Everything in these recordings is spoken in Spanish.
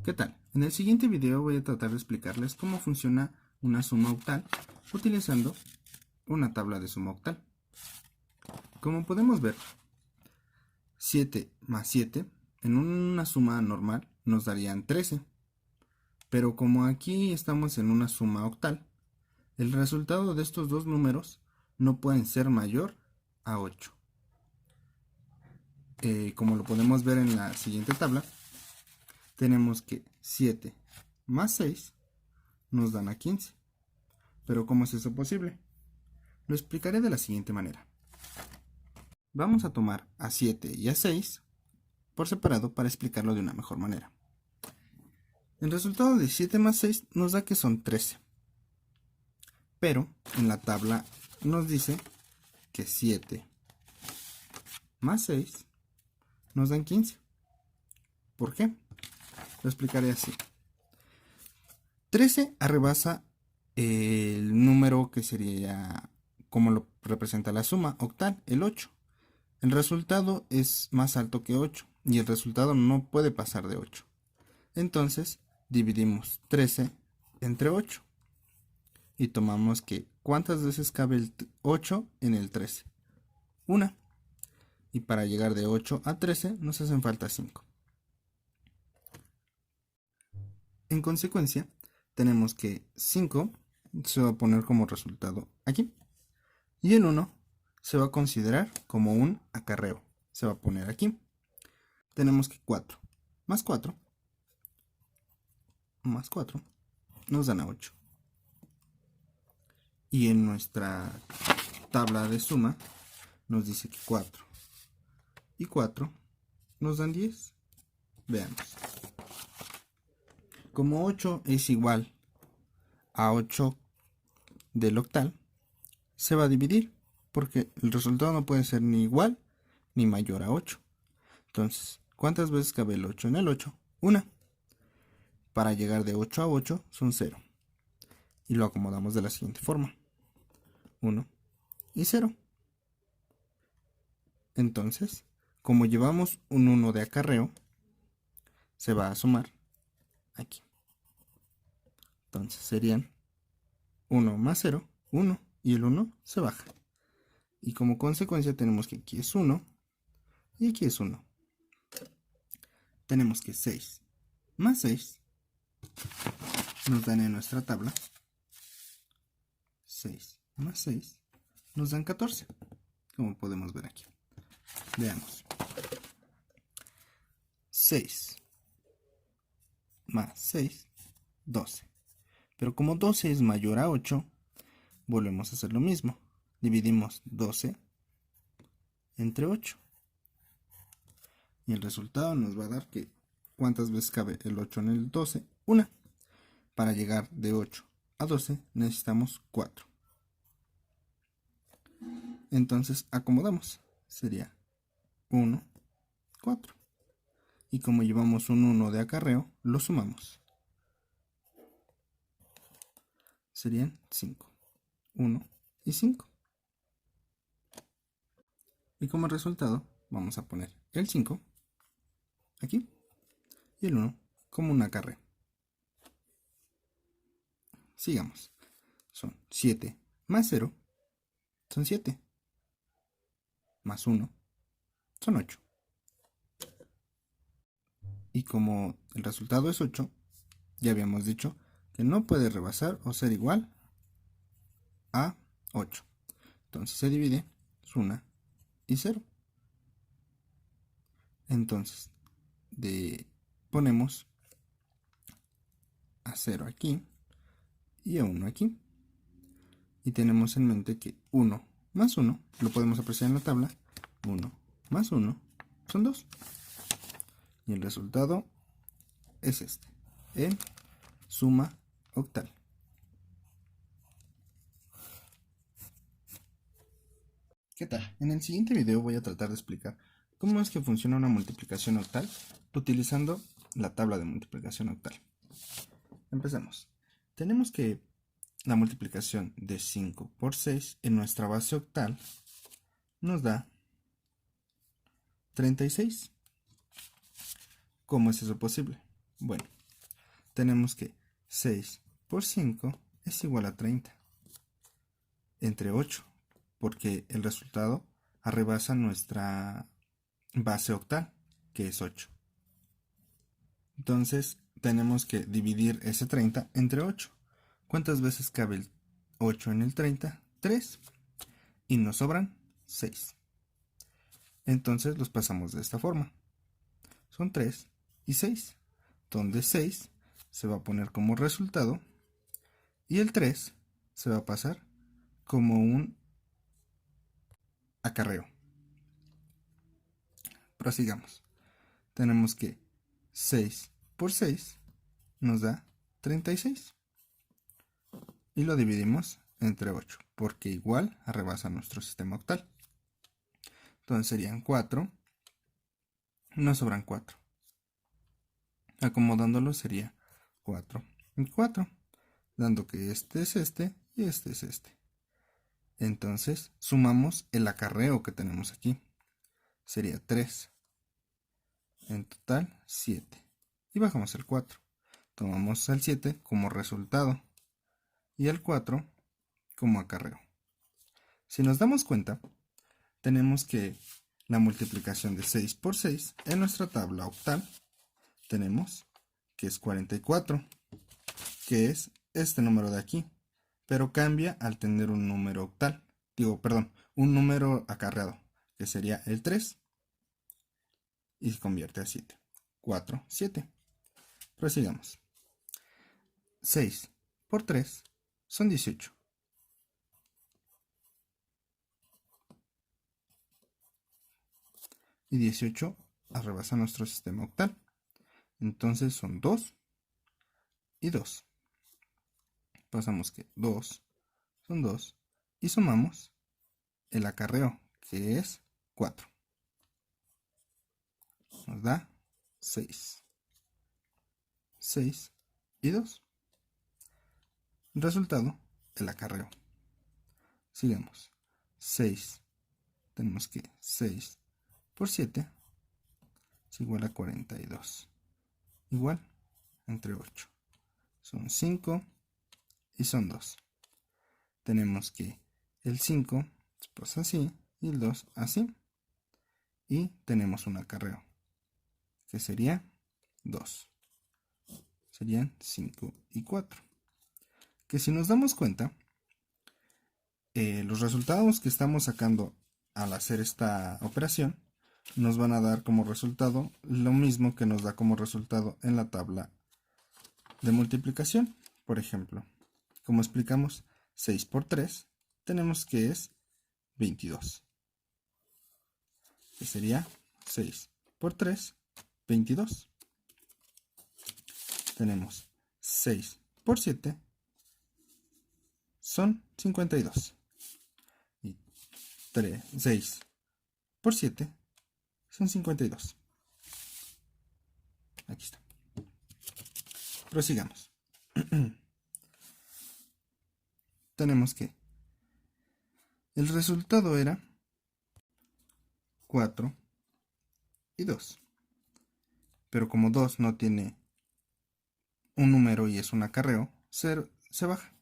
¿Qué tal? En el siguiente video voy a tratar de explicarles cómo funciona una suma octal utilizando una tabla de suma octal. Como podemos ver, 7 más 7 en una suma normal nos darían 13. Pero como aquí estamos en una suma octal, el resultado de estos dos números no pueden ser mayor a 8. Como lo podemos ver en la siguiente tabla, tenemos que 7 más 6 nos dan a 15. Pero ¿cómo es eso posible? Lo explicaré de la siguiente manera. Vamos a tomar a 7 y a 6 por separado para explicarlo de una mejor manera. El resultado de 7 más 6 nos da que son 13. Pero en la tabla nos dice que 7 más 6 nos dan 15. ¿Por qué? Lo explicaré así. 13 arrebasa el número que sería como lo representa la suma octal, el 8. El resultado es más alto que 8 y el resultado no puede pasar de 8. Entonces dividimos 13 entre 8 y tomamos que ¿cuántas veces cabe el 8 en el 13? Una. Y para llegar de 8 a 13 nos hacen falta 5. En consecuencia, tenemos que 5 se va a poner como resultado aquí. Y el 1 se va a considerar como un acarreo. Se va a poner aquí. Tenemos que 4 más 4 más 4 nos dan a 8. Y en nuestra tabla de suma nos dice que 4 y 4 nos dan 10. Veamos. Como 8 es igual a 8 del octal, se va a dividir porque el resultado no puede ser ni igual ni mayor a 8. Entonces, ¿cuántas veces cabe el 8 en el 8? Una. Para llegar de 8 a 8 son 0. Y lo acomodamos de la siguiente forma. 1 y 0. Entonces, como llevamos un 1 de acarreo, se va a sumar aquí. Entonces serían 1 más 0, 1, y el 1 se baja. Y como consecuencia tenemos que aquí es 1 y aquí es 1. Tenemos que 6 más 6 nos dan en nuestra tabla 6 más 6 nos dan 14, como podemos ver aquí. Veamos. 6 más 6, 12. Pero como 12 es mayor a 8, volvemos a hacer lo mismo. Dividimos 12 entre 8. Y el resultado nos va a dar que ¿cuántas veces cabe el 8 en el 12? Una. Para llegar de 8 a 12 necesitamos 4. Entonces acomodamos. Sería 1, 4. Y como llevamos un 1 de acarreo, lo sumamos. Serían 5. 1 y 5. Y como resultado vamos a poner el 5 aquí y el 1 como un acarreo. Sigamos. Son 7 más 0 son 7. Más 1 son 8. Y como el resultado es 8, ya habíamos dicho que no puede rebasar o ser igual a 8. Entonces se divide, es 1 y 0. Entonces ponemos a 0 aquí y a 1 aquí. Y tenemos en mente que 1 más 1, lo podemos apreciar en la tabla, 1 más 1 son 2. Y el resultado es este, en suma octal. ¿Qué tal? En el siguiente video voy a tratar de explicar cómo es que funciona una multiplicación octal utilizando la tabla de multiplicación octal. Empecemos. Tenemos que la multiplicación de 5 por 6 en nuestra base octal nos da 36. ¿Cómo es eso posible? Bueno, tenemos que 6 por 5 es igual a 30 entre 8, porque el resultado rebasa nuestra base octal, que es 8. Entonces tenemos que dividir ese 30 entre 8. ¿Cuántas veces cabe el 8 en el 30? 3. Y nos sobran 6. Entonces los pasamos de esta forma. Son 3 y 6, donde 6 se va a poner como resultado y el 3 se va a pasar como un acarreo. Prosigamos. Tenemos que 6 por 6 nos da 36. Y lo dividimos entre 8, porque igual rebasa nuestro sistema octal. Entonces serían 4. Nos sobran 4. Acomodándolo sería 4 y 4, dando que este es este y este es este. Entonces sumamos el acarreo que tenemos aquí. Sería 3. En total 7. Y bajamos el 4. Tomamos el 7 como resultado y el 4 como acarreo. Si nos damos cuenta, tenemos que la multiplicación de 6 por 6 en nuestra tabla octal tenemos que es 44, que es este número de aquí, pero cambia al tener un número octal, un número acarreado, que sería el 3, y se convierte a 7. 4, 7. Prosigamos. 6 por 3 son 18. Y 18 rebasa nuestro sistema octal. Entonces son 2 y 2. Pasamos que 2 son 2 y sumamos el acarreo, que es 4. Nos da 6. 6 y 2. Resultado, el acarreo. Sigamos. 6. Tenemos que 6 por 7 es igual a 42. Igual entre 8. Son 5 y son 2. Tenemos que el 5 se pasa así y el 2 así. Y tenemos un acarreo, que sería 2. Serían 5 y 4. Que si nos damos cuenta, los resultados que estamos sacando al hacer esta operación nos van a dar como resultado lo mismo que nos da como resultado en la tabla de multiplicación. Por ejemplo, como explicamos, 6 por 3 tenemos que es 22. Que sería 6 por 3, 22. Tenemos 6 por 7 son 52. Y 6 por 7 son 52. Aquí está. Prosigamos. Tenemos que el resultado era 4 y 2. Pero como 2 no tiene un número y es un acarreo, se baja.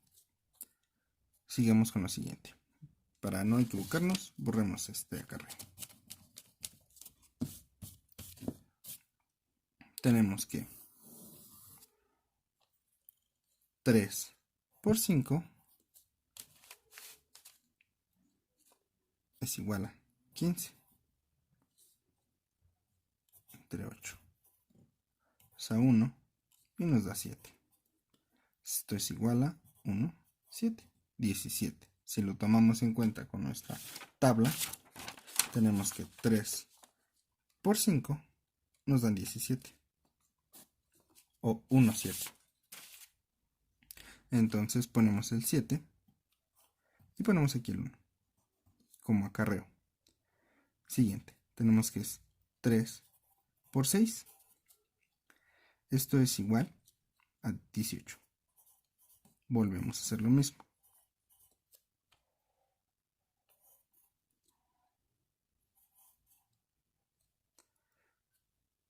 Sigamos con lo siguiente. Para no equivocarnos, borremos este acarreo. Tenemos que 3 por 5 es igual a 15 entre 8. O sea, 1 y nos da 7. Esto es igual a 1, 7, 17. Si lo tomamos en cuenta con nuestra tabla, tenemos que 3 por 5 nos dan 17. O 1, 7. Entonces ponemos el 7 y ponemos aquí el 1 como acarreo. Siguiente, tenemos que es 3 por 6. Esto es igual a 18. Volvemos a hacer lo mismo.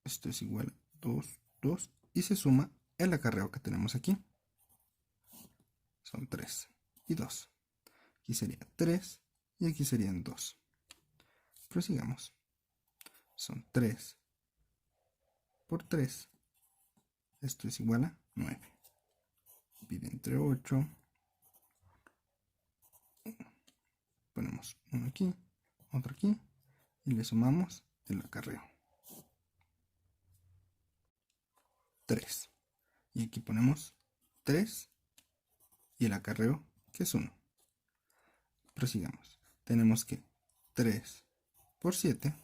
Esto es igual a 2, 2 y se suma el acarreo que tenemos aquí. Son 3 y 2. Aquí sería 3 y aquí serían 2. Prosigamos. Son 3 por 3. Esto es igual a 9. Divide entre 8. Ponemos uno aquí, otro aquí y le sumamos el acarreo. 3. Y aquí ponemos 3 y el acarreo que es 1. Prosigamos. Tenemos que 3 por 7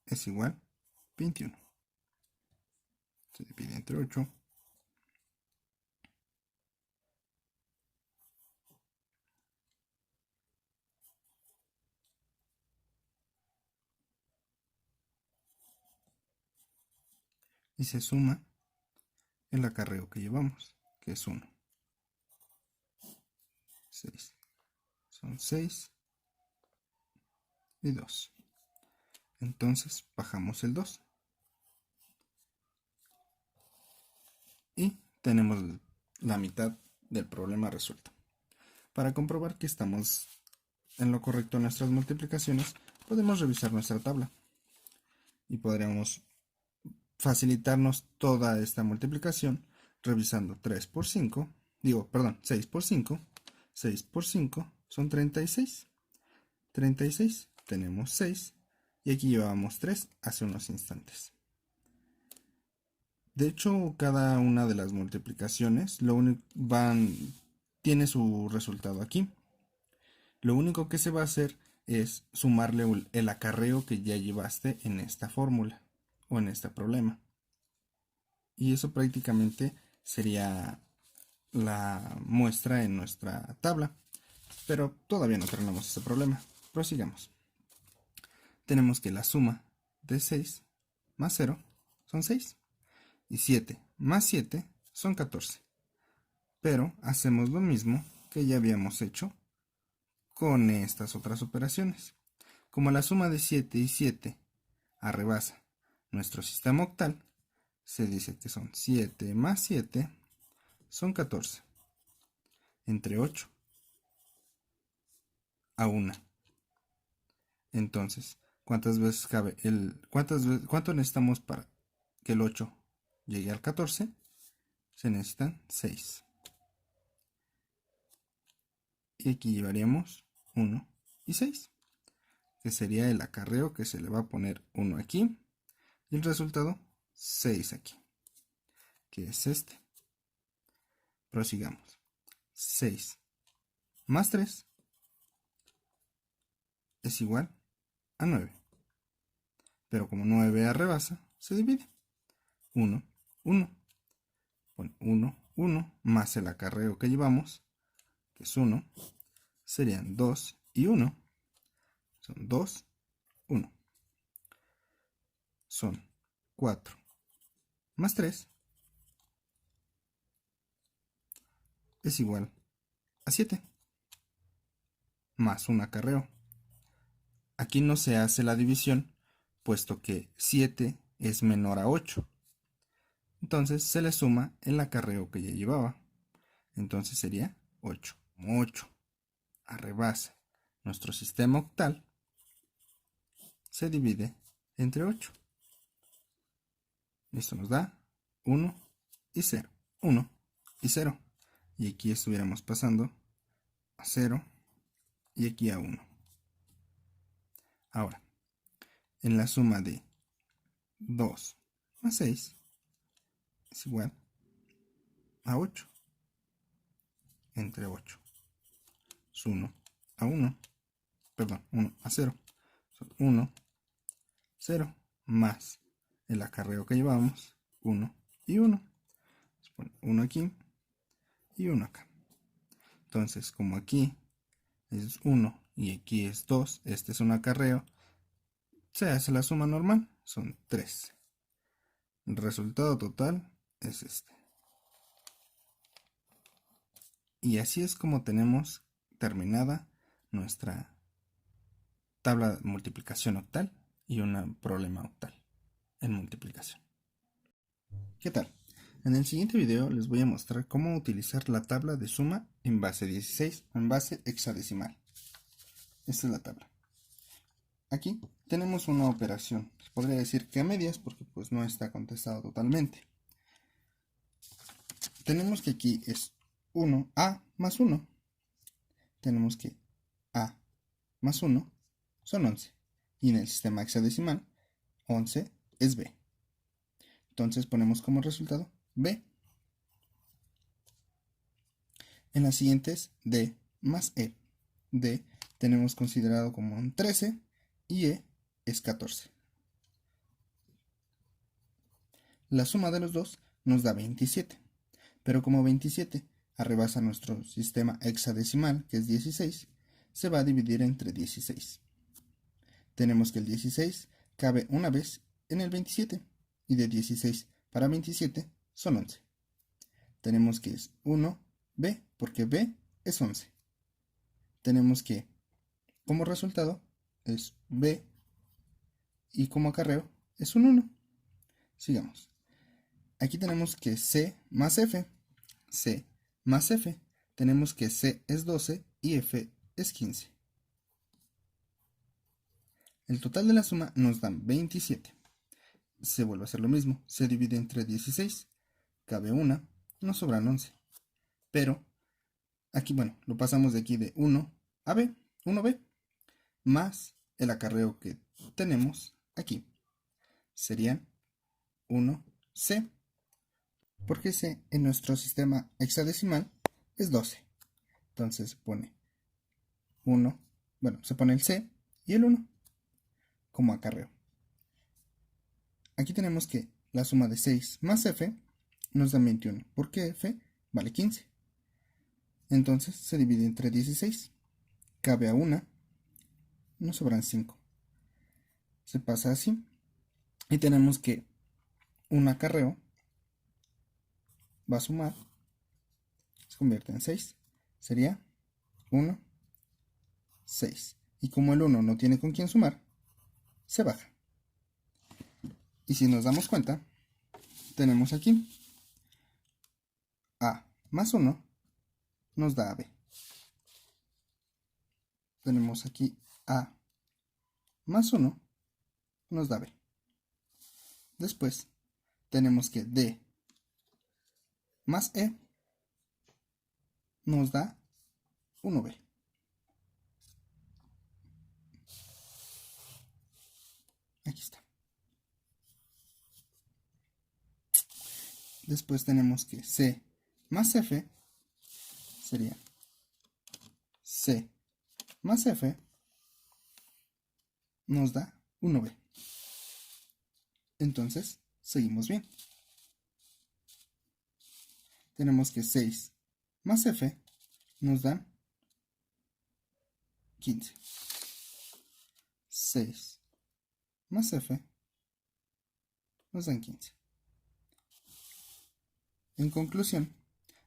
es igual a 21. Se divide entre 8. Y se suma el acarreo que llevamos, que es 1. 6. Son 6 y 2. Entonces bajamos el 2. Y tenemos la mitad del problema resuelto. Para comprobar que estamos en lo correcto en nuestras multiplicaciones, podemos revisar nuestra tabla. Y podríamos facilitarnos toda esta multiplicación revisando 3 por 5. 6 por 5. 6 por 5 son 36. 36, tenemos 6 y aquí llevábamos 3 hace unos instantes. De hecho, cada una de las multiplicaciones tiene su resultado aquí. Lo único que se va a hacer es sumarle el acarreo que ya llevaste en esta fórmula o en este problema. Y eso prácticamente sería la muestra en nuestra tabla. Pero todavía no terminamos ese problema. Prosigamos. Tenemos que la suma de 6 más 0 son 6. Y 7 más 7 son 14. Pero hacemos lo mismo que ya habíamos hecho con estas otras operaciones. Como la suma de 7 y 7 arrebasa nuestro sistema octal, se dice que son 7 más 7 son 14. Entre 8 a 1. Entonces, ¿cuántas veces cabe cuánto necesitamos para que el 8 llegue al 14? Se necesitan 6. Y aquí llevaríamos 1 y 6, que sería el acarreo que se le va a poner 1 aquí y el resultado 6 aquí, que es este. Prosigamos. 6 más 3 es igual a 9. Pero como 9 arrebasa, se divide. 1, 1. Pon 1, 1 más el acarreo que llevamos, que es 1, serían 2 y 1. Son 2, 1. Son 4 más 3 es igual a 7. Más un acarreo. Aquí no se hace la división, puesto que 7 es menor a 8. Entonces se le suma el acarreo que ya llevaba. Entonces sería 8. Como 8 arrebasa nuestro sistema octal, se divide entre 8. Esto nos da 1 y 0. 1 y 0. Y aquí estuviéramos pasando a 0 y aquí a 1. Ahora, en la suma de 2 más 6 es igual a 8. Entre 8 es 1 a 1. Perdón, 1 a 0. Son 1, 0 más el acarreo que llevamos, 1 y 1. 1 aquí y 1 acá. Entonces, como aquí es 1 y aquí es 2, este es un acarreo, se hace la suma normal, son 3. El resultado total es este. Y así es como tenemos terminada nuestra tabla de multiplicación octal y un problema octal en multiplicación. ¿Qué tal? En el siguiente video les voy a mostrar cómo utilizar la tabla de suma en base 16 o en base hexadecimal. Esta es la tabla. Aquí tenemos una operación, se podría decir que a medias porque pues no está contestado totalmente. Tenemos que aquí es 1a más 1. Tenemos que a más 1 son 11. Y en el sistema hexadecimal, 11 es b. Entonces ponemos como resultado b. En las siguientes, d más e. D tenemos considerado como un 13 y e es 14. La suma de los dos nos da 27. Pero como 27 rebasa nuestro sistema hexadecimal, que es 16, se va a dividir entre 16. Tenemos que el 16 cabe una vez en el 27, y de 16 para 27 son 11. Tenemos que es 1b, porque b es 11. Tenemos que, como resultado, es b, y como acarreo es un 1. Sigamos. Aquí tenemos que c más f. C más f. Tenemos que c es 12 y f es 15. El total de la suma nos dan 27. Se vuelve a hacer lo mismo. Se divide entre 16. Cabe una. Nos sobran 11. Pero aquí, bueno, lo pasamos de aquí de 1 a b. 1b. Más el acarreo que tenemos aquí. Serían 1c. Porque c en nuestro sistema hexadecimal es 12. Entonces se pone 1. Bueno, se pone el c y el 1 como acarreo. Aquí tenemos que la suma de 6 más f nos da 21, porque f vale 15. Entonces se divide entre 16. Cabe a 1, nos sobran 5. Se pasa así. Y tenemos que un acarreo va a sumar, se convierte en 6. Sería 1, 6. Y como el 1 no tiene con quién sumar, se baja. Y si nos damos cuenta, tenemos aquí a más 1 nos da a b. Tenemos aquí a más 1 nos da b. Después tenemos que d más e nos da 1b. Aquí está. Después tenemos que c más f sería c más f nos da 1b. Entonces, seguimos bien. Tenemos que 6 más f nos dan 15. 6 más f nos dan 15. En conclusión,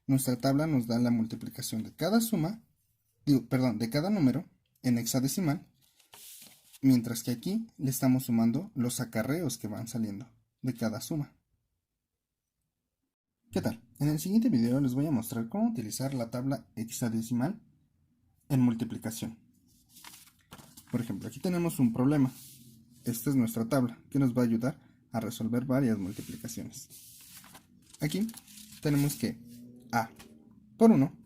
nuestra tabla nos da la multiplicación de cada de cada número en hexadecimal, mientras que aquí le estamos sumando los acarreos que van saliendo de cada suma. ¿Qué tal? En el siguiente video les voy a mostrar cómo utilizar la tabla hexadecimal en multiplicación. Por ejemplo, aquí tenemos un problema. Esta es nuestra tabla que nos va a ayudar a resolver varias multiplicaciones. Aquí tenemos que a por 1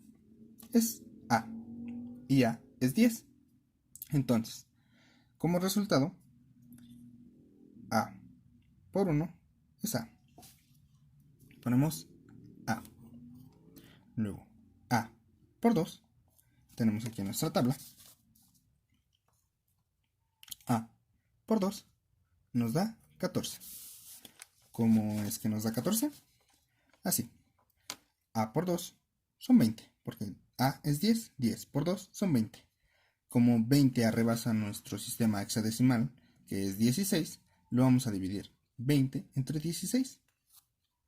es a y a es 10. Entonces, como resultado, a por 1 es a. Ponemos a. Luego, a por 2. Tenemos aquí nuestra tabla. A por 2 nos da 14. ¿Cómo es que nos da 14? Así. A por 2 son 20, porque a es 10, 10 por 2 son 20. Como 20 rebasa nuestro sistema hexadecimal, que es 16, lo vamos a dividir 20 entre 16,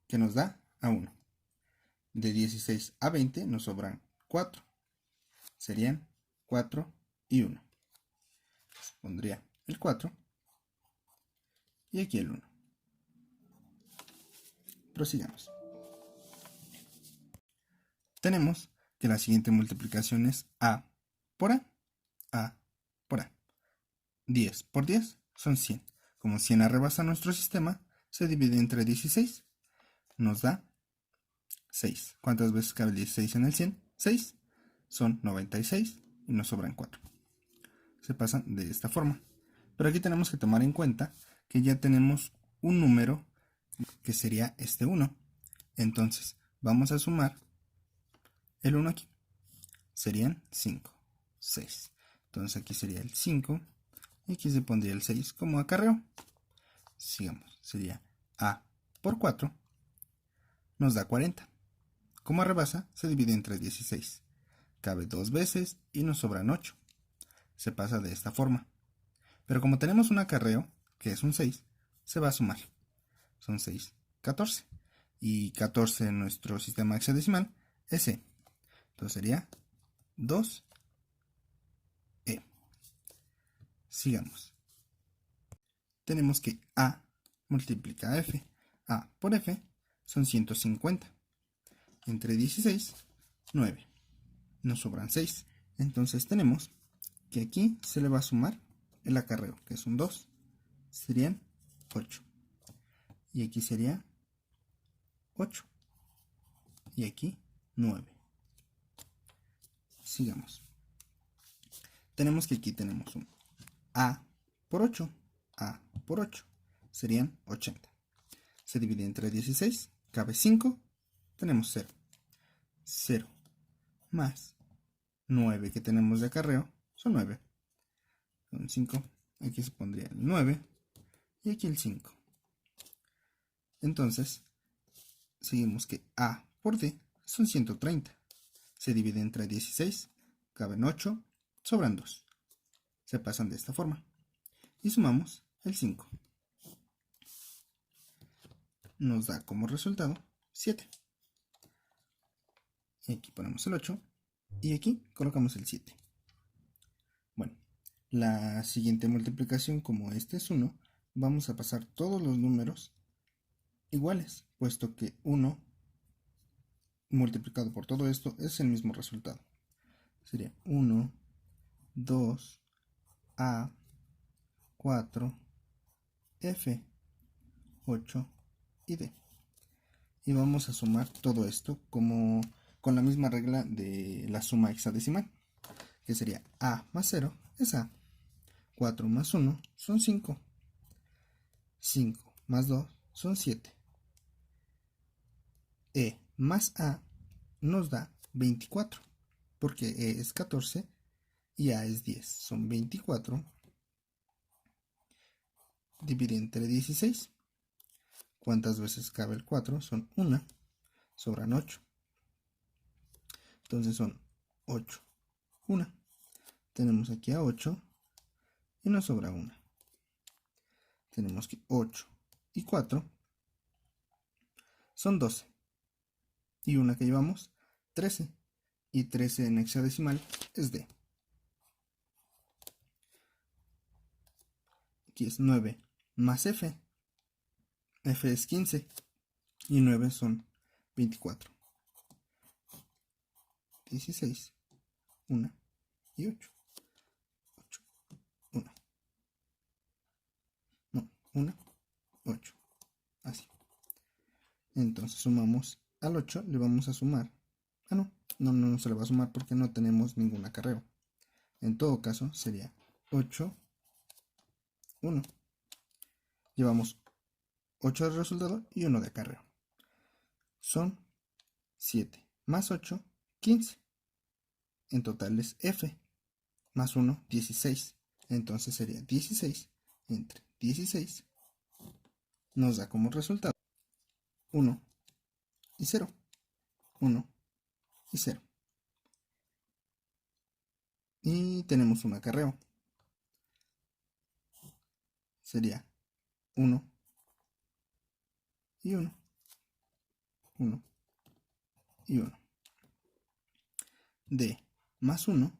que nos da a 1. De 16 a 20 nos sobran 4. Serían 4 y 1. Se pondría el 4 y aquí el 1. Prosigamos. tenemos que la siguiente multiplicación es A por A por A. 10 por 10 son 100. Como 100 rebasa nuestro sistema, se divide entre 16. Nos da 6. ¿Cuántas veces cabe el 16 en el 100? 6. Son 96 y nos sobran 4. Se pasan de esta forma. Pero aquí tenemos que tomar en cuenta que ya tenemos un número que sería este 1. Entonces vamos a sumar el 1 aquí. Serían 5, 6. Entonces aquí sería el 5 y aquí se pondría el 6 como acarreo. Sigamos, sería A por 4 nos da 40. Como rebasa, se divide entre 16. Cabe 2 veces y nos sobran 8. Se pasa de esta forma. Pero como tenemos un acarreo, que es un 6, se va a sumar. Son 6, 14. Y 14 en nuestro sistema hexadecimal es E. Entonces sería 2E. Sigamos. Tenemos que A multiplica a F. A por F son 150. Entre 16, 9. Nos sobran 6. Entonces tenemos que aquí se le va a sumar el acarreo, que es un 2. Serían 8. Y aquí sería 8. Y aquí 9. Sigamos. Tenemos que aquí tenemos un A por 8. A por 8. Serían 80. Se divide entre 16. Cabe 5. Tenemos 0. 0 más 9 que tenemos de acarreo son 9. Son 5. Aquí se pondría el 9 y aquí el 5. Entonces, seguimos que A por D son 130. Se divide entre 16. Caben 8. Sobran 2. Se pasan de esta forma. Y sumamos el 5. Nos da como resultado 7. Y aquí ponemos el 8. Y aquí colocamos el 7. Bueno, la siguiente multiplicación, como este es 1, vamos a pasar todos los números iguales, puesto que 1 multiplicado por todo esto es el mismo resultado. Sería 1, 2, A, 4, F, 8 y D. Y vamos a sumar todo esto como con la misma regla de la suma hexadecimal, que sería A más 0 es A. 4 más 1 son 5. 5 más 2 son 7. E más A nos da 24, porque E es 14 y A es 10. Son 24. Divide entre 16. ¿Cuántas veces cabe el 4? Son 1. Sobran 8. Entonces son 8. 1. Tenemos aquí a 8 y nos sobra 1. Tenemos que 8 y 4 son 12. Y una que llevamos, 13. Y 13 en hexadecimal es D. Aquí es 9 más F. F es 15. Y 9 son 24. 16, 1 y 8. 8, 1. No, 1, 8. Así. Entonces sumamos al 8, le vamos a sumar. No se le va a sumar porque no tenemos ningún acarreo. En todo caso sería 8, 1. Llevamos 8 de resultado y 1 de acarreo. Son 7 más 8, 15. En total es F más 1, 16. Entonces sería 16 entre 16. Nos da como resultado 1 y 0. 1 y 0. Y tenemos un acarreo. Sería 1 y 1. 1 y 1. D más 1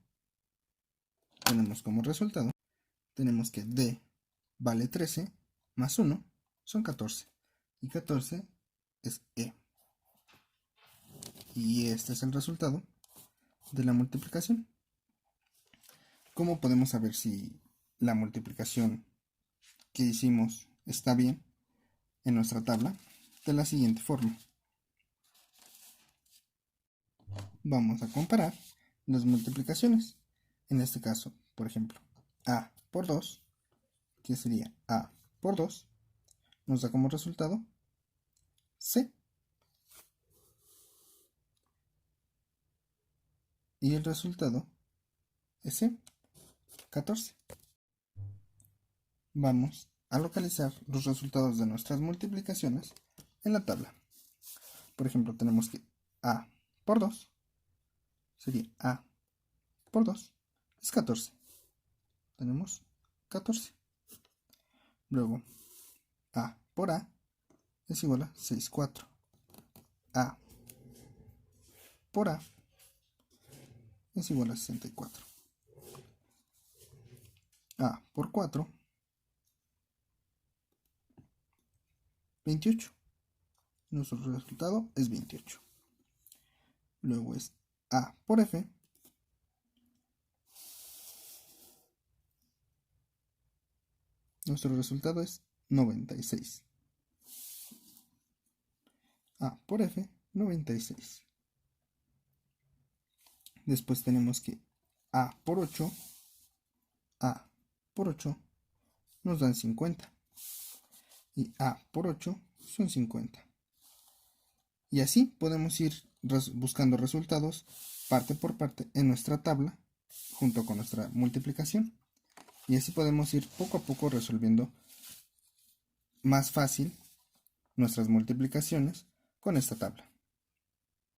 tenemos como resultado, tenemos que D vale 13 más 1 son 14. Y 14 es E. Y este es el resultado de la multiplicación. ¿Cómo podemos saber si la multiplicación que hicimos está bien en nuestra tabla? De la siguiente forma. Vamos a comparar las multiplicaciones. En este caso, por ejemplo, A por 2, que sería A por 2, nos da como resultado C. Y el resultado es C, 14. Vamos a localizar los resultados de nuestras multiplicaciones en la tabla. Por ejemplo, tenemos que A por 2 sería A por 2 es 14. Tenemos 14. Luego, A por A es igual a 6,4. A por A es igual a 64. A por 4, 28. Nuestro resultado es 28. Luego es A por F. Nuestro resultado es 96. A por F, 96. Después tenemos que A por 8. A por 8 nos dan 50. Y A por 8 son 50. Y así podemos ir buscando resultados parte por parte en nuestra tabla junto con nuestra multiplicación. Y así podemos ir poco a poco resolviendo más fácil nuestras multiplicaciones con esta tabla.